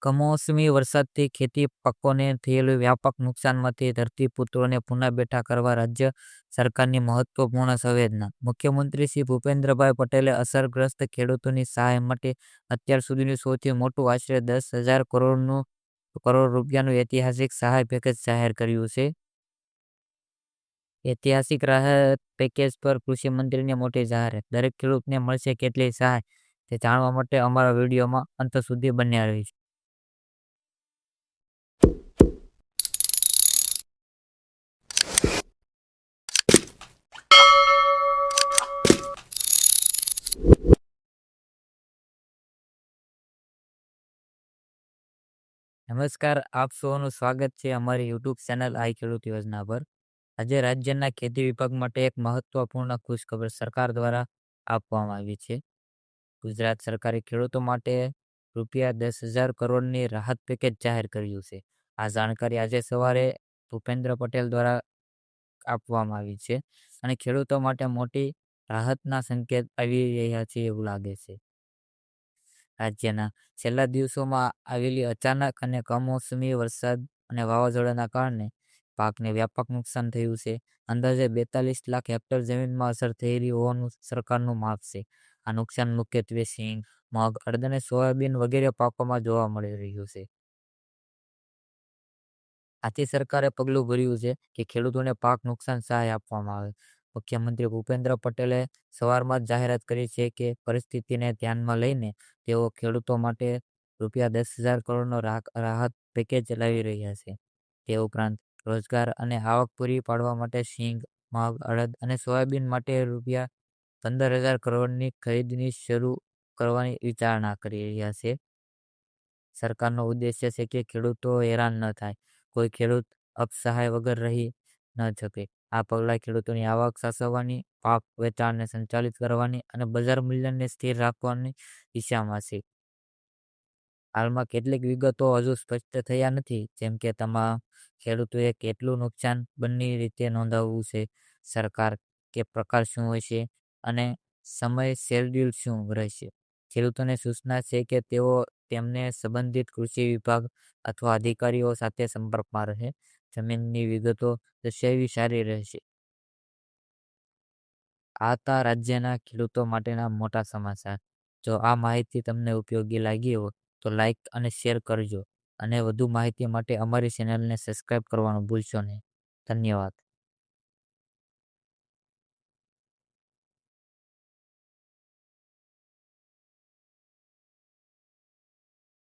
કમોસમી વરસાદથી ખેતી પાકોને થયેલું વ્યાપક નુકસાનમાંથી ધરતીપુત્રોને પુનઃ બેઠા કરવા રાજ્ય સરકારની મહત્વપૂર્ણ સંવેદના. મુખ્યમંત્રી શ્રી ભૂપેન્દ્રભાઈ પટેલે અસરગ્રસ્ત ખેડૂતોની સહાય માટે અત્યાર સુધીનું સૌથી મોટું આશરે 10,000 કરોડ રૂપિયાનું ઐતિહાસિક સહાય પેકેજ જાહેર કર્યું છે. ઐતિહાસિક રાહત પેકેજ પર કૃષિ મંત્રીની મોટી જાહેરાત. દરેક ખેડૂતને મળશે કેટલી સહાય તે જાણવા માટે અમારા વિડીયોમાં અંત સુધી બન્યા રહીશું. નમસ્કાર, આપ સૌનું સ્વાગત છે અમારી યુટ્યુબ ચેનલ આઈ ખેડૂત યોજના પર. આજે રાજ્યના ખેતી વિભાગ માટે એક મહત્વપૂર્ણ ખુશખબર સરકાર દ્વારા આપવામાં આવી છે. ગુજરાત સરકારે ખેડૂતો માટે ₹10,000 કરોડની રાહત પેકેજ જાહેર કર્યું છે. આ જાણકારી આજે સવારે ભૂપેન્દ્ર પટેલ દ્વારા આપવામાં આવી છે અને ખેડૂતો માટે મોટી રાહતના સંકેત આવી રહ્યા છે એવું લાગે છે. રાજ્યના છેલ્લા દિવસોમાં આવેલી અચાનક અને કમોસમી વરસાદ અને વાવાઝોડાના કારણે પાકને વ્યાપક નુકસાન થયું છે. અંદાજે 42 લાખ હેક્ટર જમીનમાં અસર થયેલી હોવાનું સરકારનું માપ છે. આ નુકસાન મુખ્યત્વે સિંગ, મગ, અડદ અને સોયાબીન વગેરે પાકોમાં જોવા મળી રહ્યું છે. આથી સરકારે પગલું ભર્યું છે કે ખેડૂતોને પાક નુકસાન સહાય આપવામાં આવે. મુખ્યમંત્રી ભૂપેન્દ્ર પટેલે સવારમાં જ જાહેરાત કરી છે કે પરિસ્થિતિને ધ્યાનમાં લઈને તેઓ ખેડૂતો માટે ₹10,000 કરોડનો રાહત પેકેજ લાવી રહ્યા છે. તે ઉપરાંત રોજગાર અને આવક પૂરી પાડવા માટે સિંગ, મગ, અડદ અને સોયાબીન માટે ₹15,000 કરોડની ખરીદની શરૂ કરવાની વિચારણા કરી રહ્યા છે. સરકારનો ઉદ્દેશ્ય છે કે ખેડૂતો હેરાન ન થાય, કોઈ ખેડૂત અપસહાય વગર રહી ન શકે. આ પગલાં ખેડૂતોની આવક સાચવવાની, પાક વેચાણને સંચાલિત કરવાની અને બજાર મૂલ્યને સ્થિર રાખવાની દિશામાં છે. હાલમાં કેટલીક વિગતો હજુ સ્પષ્ટ થયા નથી, જેમ કે તમામ ખેડૂતોએ કેટલું નુકસાન બંને રીતે નોંધાવવું છે, સરકાર કે પ્રકાર શું હશે અને સમય શેડ્યુલ શું રહેશે. ખેડૂતોને સૂચના છે કે તેઓ તેમને સંબંધિત કૃષિ વિભાગ અથવા અધિકારીઓ સાથે સંપર્કમાં રહે. જમીનની વિગતો દર્શાવવી સારી રહેશે. આ હતા રાજ્યના ખેડૂતો માટેના મોટા સમાચાર. જો આ માહિતી તમને ઉપયોગી લાગી હોય તો લાઈક અને શેર કરજો અને વધુ માહિતી માટે અમારી ચેનલને સબસ્ક્રાઇબ કરવાનું ભૂલશો નહીં. ધન્યવાદ.